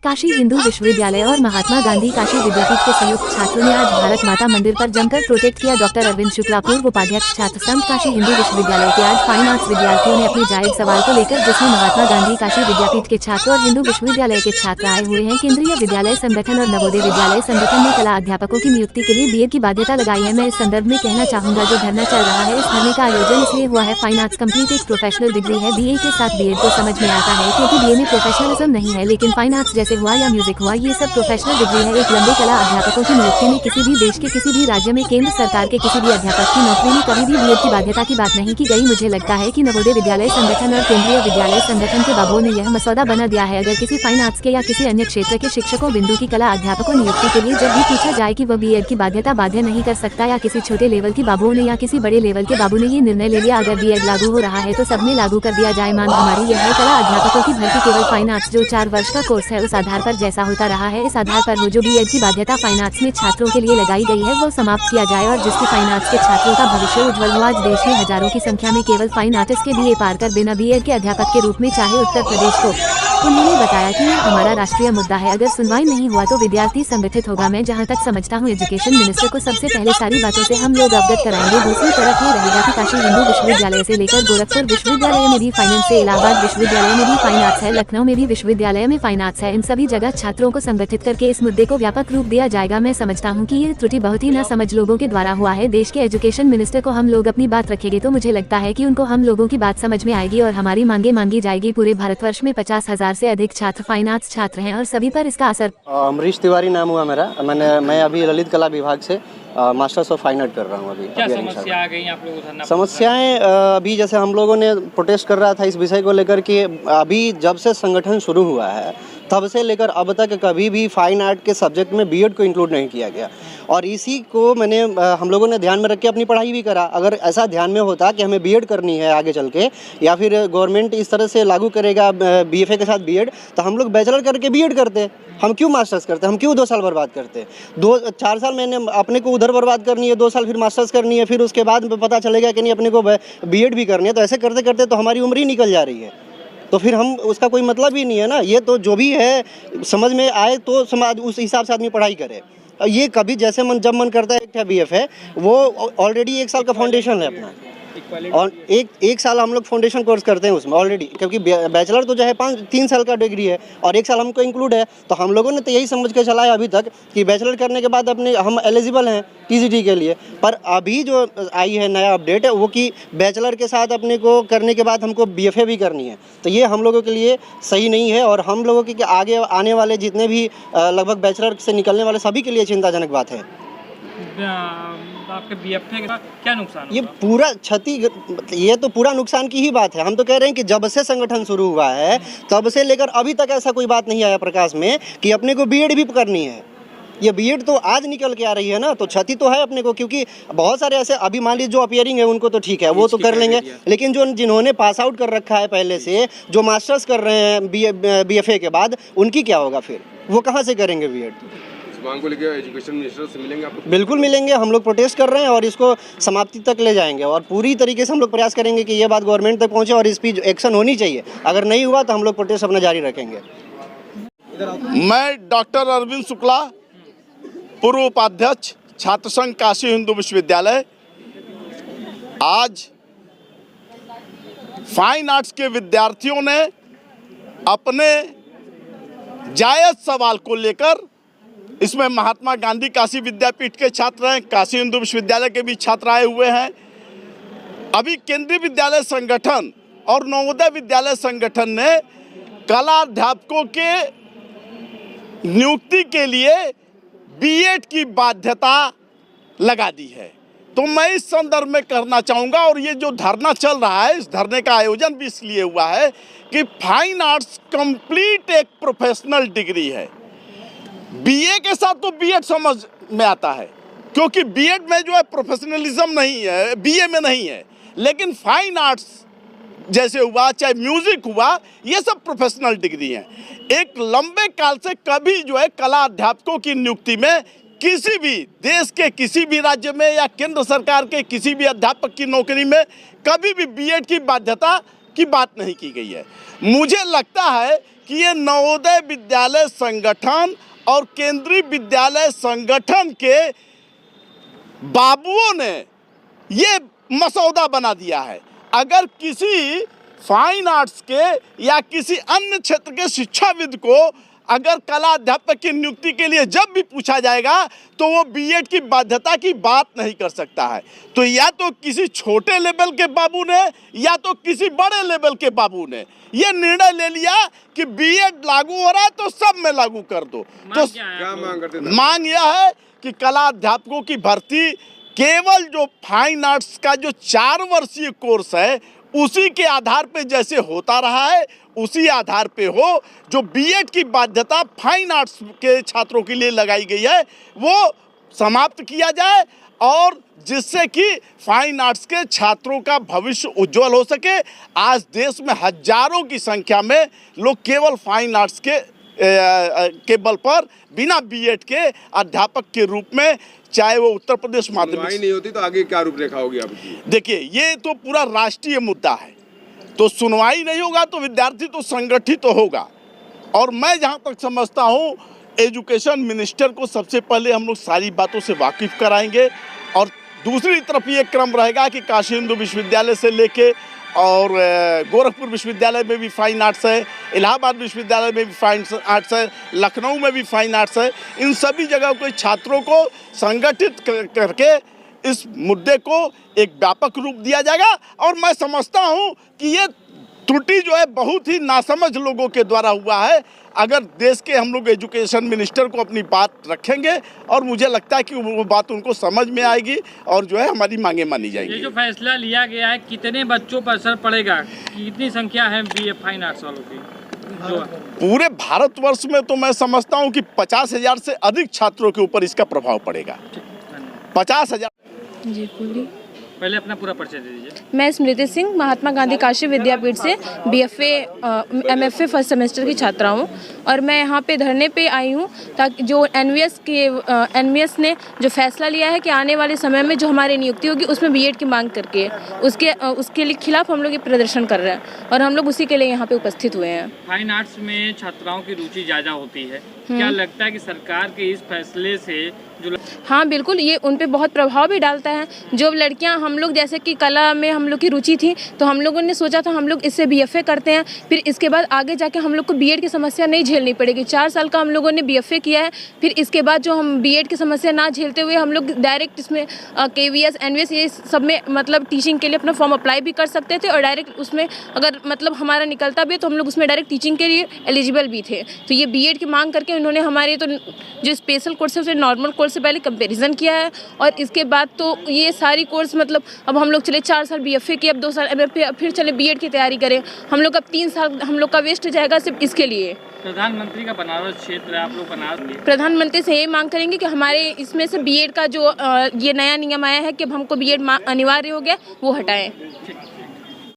काशी हिंदू विश्वविद्यालय और महात्मा गांधी काशी विद्यापीठ के संयुक्त छात्रों ने आज भारत माता मंदिर पर जमकर प्रोटेस्ट किया। डॉक्टर अरविंद शुक्ला पूर्व उपाध्यक्ष छात्र संघ काशी हिंदू विश्वविद्यालय के आज फाइन आर्ट्स विद्यार्थियों ने अपने जायज सवाल को लेकर, जिसमें महात्मा गांधी काशी विद्यापीठ के छात्र और हिंदू विश्वविद्यालय के छात्र आए हुए हैं। केंद्रीय विद्यालय संगठन और नवोदय विद्यालय संगठन ने कला अध्यापकों की नियुक्ति के लिए बीएड की बाध्यता लगाई है। मैं इस संदर्भ में कहना चाहूँगा, जो धरना चल रहा है, इस धरने का आयोजन इसलिए हुआ है, फाइन आर्ट्स कम्प्लीट एक प्रोफेशनल डिग्री है। बीए के साथ बीएड को समझ में आता है, क्योंकि बीए में प्रोफेशनलिज्म नहीं है, लेकिन फाइन आर्ट्स जैसे हुआ या म्यूजिक हुआ, ये सब प्रोफेशनल डिग्री है। एक लंबे कला अध्यापकों की नियुक्ति में किसी भी देश के किसी भी राज्य में केंद्र सरकार के किसी भी अध्यापक की नौकरी में कभी भी बीएड की बाध्यता की बात नहीं की गई। मुझे लगता है कि नवोदय विद्यालय संगठन और केंद्रीय विद्यालय संगठन के बाबुओं ने यह मसौदा बना दिया है। अगर किसी फाइन आर्ट्स के या किसी अन्य क्षेत्र के शिक्षकों बिंदु की कला अध्यापकों नियुक्ति के लिए जब भी पूछा जाए कि वह बीएड की बाध्यता बाध्य नहीं कर सकता, या किसी छोटे लेवल की बाबुओं ने या किसी बड़े लेवल के बाबू ने ये निर्णय ले लिया, अगर बीएड लागू हो रहा है तो सब में लागू कर दिया जाए। मांग हमारी यह है, कला अध्यापकों की भर्ती केवल फाइन आर्ट्स जो 4 वर्ष का कोर्स है, उस आधार पर जैसा होता रहा है, इस आधार पर हो। जो बीएड की बाध्यता फाइन आर्ट्स में छात्रों के लिए लगाई गई है, वो समाप्त किया जाए, और जिसकी फाइन आर्ट्स के छात्रों का भविष्य उज्जवल हो। आज देश में हजारों की संख्या में केवल फाइन आर्टिस्ट के बीए पार कर बिना बीएड के अध्यापक के रूप में चाहे उत्तर प्रदेश को। उन्होंने बताया कि यह हमारा राष्ट्रीय मुद्दा है, अगर सुनवाई नहीं हुआ तो विद्यार्थी संगठित होगा। मैं जहां तक समझता हूं, एजुकेशन मिनिस्टर को सबसे पहले सारी बातों से हम लोग अवगत कराएंगे। दूसरी तरफ ये रहेगा कि काशी हिंदू विश्वविद्यालय से लेकर गोरखपुर विश्वविद्यालय में भी फाइनेंस से इलाहाबाद विश्वविद्यालय में भी फाइन आर्ट्स है, लखनऊ में भी विश्वविद्यालय में फाइन आर्ट्स है। इन सभी जगह छात्रों को संगठित करके इस मुद्दे को व्यापक रूप दिया जाएगा। मैं समझता हूँ कि ये त्रुटि बहुत ही ना समझ लोगों के द्वारा हुआ है। देश के एजुकेशन मिनिस्टर को हम लोग अपनी बात रखेंगे तो मुझे लगता है कि उनको हम लोगों की बात समझ में आएगी और हमारी मांगे मांगी जाएगी। पूरे भारतवर्ष में 50,000 से अधिक छात्र फाइन आर्ट्स छात्र हैं और सभी पर इसका असर। अमरीश तिवारी नाम हुआ मेरा। मैं अभी ललित कला विभाग से मास्टर्स ऑफ फाइन आर्ट कर रहा हूँ। अभी क्या समस्या आ गई आप लोगों? समस्याएं अभी जैसे हम लोगों ने प्रोटेस्ट कर रहा था इस विषय को लेकर कि अभी जब से संगठन शुरू हुआ है तब से लेकर अब तक कभी भी फाइन आर्ट के सब्जेक्ट में बीएड को इंक्लूड नहीं किया गया, और इसी को हम लोगों ने ध्यान में रख के अपनी पढ़ाई भी करा। अगर ऐसा ध्यान में होता कि हमें बीएड करनी है आगे चल के, या फिर गवर्नमेंट इस तरह से लागू करेगा बीएफए के साथ बीएड, तो हम लोग बैचलर करके बीएड करते। हम क्यों मास्टर्स करते? हम क्यों 2 साल बर्बाद करते? 4 साल मैंने अपने को उधर बर्बाद करनी है, 2 साल फिर मास्टर्स करनी है, फिर उसके बाद पता चलेगा कि नहीं अपने को बीएड भी करनी है। तो ऐसे करते करते तो हमारी उम्र ही निकल जा रही है, तो फिर हम उसका कोई मतलब ही नहीं है ना। ये तो जो भी है समझ में आए तो समाज उस हिसाब से आदमी पढ़ाई करे। ये कभी जैसे जब मन करता है। एक बीएफ है वो ऑलरेडी 1 साल का फाउंडेशन है अपना, और एक साल हम लोग फाउंडेशन कोर्स करते हैं उसमें ऑलरेडी, क्योंकि बैचलर तो जो है 3 साल का डिग्री है और 1 साल हमको इंक्लूड है। तो हम लोगों ने तो यही समझ के चलाया अभी तक कि बैचलर करने के बाद हम एलिजिबल हैं टीजीटी के लिए। पर अभी जो आई है नया अपडेट है वो कि बैचलर के साथ अपने को करने के बाद हमको बीएफए भी करनी है। तो ये हम लोगों के लिए सही नहीं है, और हम लोगों के आगे आने वाले जितने भी लगभग बैचलर से निकलने वाले सभी के लिए चिंताजनक बात है। आपके बीएफए का क्या नुकसान? ये पूरा क्षति, ये तो पूरा नुकसान की ही बात है। हम तो कह रहे हैं कि जब से संगठन शुरू हुआ है तब से लेकर अभी तक ऐसा कोई बात नहीं आया प्रकाश में कि अपने को बीएड भी करनी है। ये बीएड तो आज निकल के आ रही है ना, तो क्षति तो है अपने को, क्योंकि बहुत सारे ऐसे अभी मान लीजिए जो अपीयरिंग है उनको तो ठीक है, वो तो कर लेंगे, लेकिन जिन्होंने पास आउट कर रखा है पहले से, जो मास्टर्स कर रहे हैं बीएफए के बाद, उनकी क्या होगा फिर? वो कहाँ से करेंगे बीएड? मांग को लेकर एजुकेशन मिनिस्टर से मिलेंगे आप? बिल्कुल मिलेंगे। हम लोग प्रोटेस्ट कर रहे हैं और इसको समाप्ति तक ले जाएंगे, और पूरी तरीके से हम लोग प्रयास करेंगे कि ये बात गवर्नमेंट तक पहुंचे और इस पर एक्शन होनी चाहिए। अगर नहीं हुआ तो हम लोग प्रोटेस्ट अपना जारी रखेंगे। मैं डॉक्टर अरविंद शुक्ला, पूर्व उपाध्यक्ष छात्र संघ काशी हिंदू विश्वविद्यालय, आज फाइन आर्ट्स के विद्यार्थियों ने अपने जायज सवाल को लेकर, इसमें महात्मा गांधी काशी विद्यापीठ के छात्र हैं, काशी हिंदू विश्वविद्यालय के भी छात्र आए हुए हैं। अभी केंद्रीय विद्यालय संगठन और नवोदय विद्यालय संगठन ने कला अध्यापकों के नियुक्ति के लिए बीएड की बाध्यता लगा दी है। तो मैं इस संदर्भ में कहना चाहूँगा, और ये जो धरना चल रहा है, इस धरने का आयोजन भी इसलिए हुआ है कि फाइन आर्ट्स कंप्लीट एक प्रोफेशनल डिग्री है। बीए के साथ तो बीएड समझ में आता है, क्योंकि बीएड में जो है प्रोफेशनलिज्म नहीं है, बीए में नहीं है, लेकिन फाइन आर्ट्स जैसे हुआ, चाहे म्यूजिक हुआ, ये सब प्रोफेशनल डिग्री हैं। एक लंबे काल से कभी जो है कला अध्यापकों की नियुक्ति में किसी भी देश के किसी भी राज्य में या केंद्र सरकार के किसी भी अध्यापक की नौकरी में कभी भी बीएड की बाध्यता की बात नहीं की गई है। मुझे लगता है कि ये नवोदय विद्यालय संगठन और केंद्रीय विद्यालय संगठन के बाबुओं ने ये मसौदा बना दिया है। अगर किसी फाइन आर्ट्स के या किसी अन्य क्षेत्र के शिक्षाविद को अगर कला अध्यापक की नियुक्ति के लिए जब भी पूछा जाएगा तो वो बीएड की बाध्यता की बात नहीं कर सकता है। तो या तो किसी छोटे लेवल के बाबू ने या तो किसी बड़े लेवल के बाबू ने ये निर्णय ले लिया कि बीएड लागू हो रहा है तो सब में लागू कर दो। तो क्या मांग करते थे? मांग यह है कि कला अध्यापकों की भर्ती केवल जो फाइन आर्ट्स का जो 4 वर्षीय कोर्स है उसी के आधार पे जैसे होता रहा है उसी आधार पे हो। जो बीएड की बाध्यता फाइन आर्ट्स के छात्रों के लिए लगाई गई है वो समाप्त किया जाए और जिससे कि फाइन आर्ट्स के छात्रों का भविष्य उज्जवल हो सके। आज देश में हजारों की संख्या में लोग केवल फाइन आर्ट्स के बल पर बिना बीएड के अध्यापक के रूप में, चाहे वो उत्तर प्रदेश माध्यमिक नहीं होती तो आगे क्या रूपरेखा होगी आपकी? देखिए ये तो पूरा राष्ट्रीय मुद्दा है, तो सुनवाई नहीं होगा तो विद्यार्थी तो संगठित तो होगा। और मैं जहाँ तक समझता हूँ एजुकेशन मिनिस्टर को सबसे पहले हम लोग सारी बातों से वाकिफ कराएंगे और दूसरी तरफ ये क्रम रहेगा कि काशी हिंदू विश्वविद्यालय से लेके और गोरखपुर विश्वविद्यालय में भी फाइन आर्ट्स है, इलाहाबाद विश्वविद्यालय में भी फाइन आर्ट्स है, लखनऊ में भी फाइन आर्ट्स है। इन सभी जगह के छात्रों को संगठित करके इस मुद्दे को एक व्यापक रूप दिया जाएगा। और मैं समझता हूं कि ये त्रुटि जो है बहुत ही नासमझ लोगों के द्वारा हुआ है। अगर देश के हम लोग एजुकेशन मिनिस्टर को अपनी बात रखेंगे और मुझे लगता है कि वो बात उनको समझ में आएगी और जो है हमारी मांगे मानी जाएगी। ये जो फैसला लिया गया है कितने बच्चों पर असर पड़ेगा, कितनी संख्या है बीए फाइन आर्ट्स वालों की? जो पूरे भारतवर्ष में तो मैं समझता हूं कि 50,000 से अधिक छात्रों के ऊपर इसका प्रभाव पड़ेगा। 50,000। जी बोलिए। पहले अपना पूरा परिचय दे दीजिए। मैं स्मृति सिंह महात्मा गांधी काशी विद्यापीठ से बीएफए एमएफए फर्स्ट सेमेस्टर की छात्रा हूँ और मैं यहाँ पे धरने पे आई हूँ ताकि जो एनवीएस ने जो फैसला लिया है कि आने वाले समय में जो हमारी नियुक्ति होगी उसमें बीएड की मांग करके उसके लिए खिलाफ हम लोग ये प्रदर्शन कर रहे हैं और हम लोग उसी के लिए यहाँ पे उपस्थित हुए हैं। फाइन आर्ट्स में छात्राओं की रुचि ज़्यादा होती है, क्या लगता है कि सरकार के इस फैसले से जो हाँ बिल्कुल ये उन पे बहुत प्रभाव भी डालता है। जो लड़कियां हम लोग जैसे कि कला में हम लोग की रुचि थी तो हम लोगों ने सोचा था हम लोग इससे बीएफए करते हैं, फिर इसके बाद आगे जाके हम लोग को बीएड की समस्या नहीं झेलनी पड़ेगी। 4 साल का हम लोगों ने बीएफए किया है, फिर इसके बाद जो हम बीएड की समस्या ना झेलते हुए हम लोग डायरेक्ट इसमें केवीएस एनवीएस ये सब में मतलब टीचिंग के लिए अपना फॉर्म अप्लाई भी कर सकते थे और डायरेक्ट उसमें अगर मतलब हमारा निकलता भी तो हम लोग उसमें डायरेक्ट टीचिंग के लिए एलिजिबल भी थे। तो ये बीएड की मांग करके उन्होंने हमारे तो जो स्पेशल कोर्स है उसे नॉर्मल कोर्स से पहले कंपेरिजन किया है और इसके बाद तो ये सारी कोर्स मतलब अब हम लोग चले 4 साल बीएफए की, अब 2 साल एमएफए, अब फिर चले बीएड की तैयारी करें। हम लोग अब 3 साल हम लोग का वेस्ट जाएगा सिर्फ इसके लिए। प्रधानमंत्री का बनारस क्षेत्र है, आप लोग बनारस, प्रधानमंत्री से ये मांग करेंगे कि हमारे इसमें से बीएड का जो ये नया नियम आया है कि हमको बीएड अनिवार्य हो गया वो हटाएं।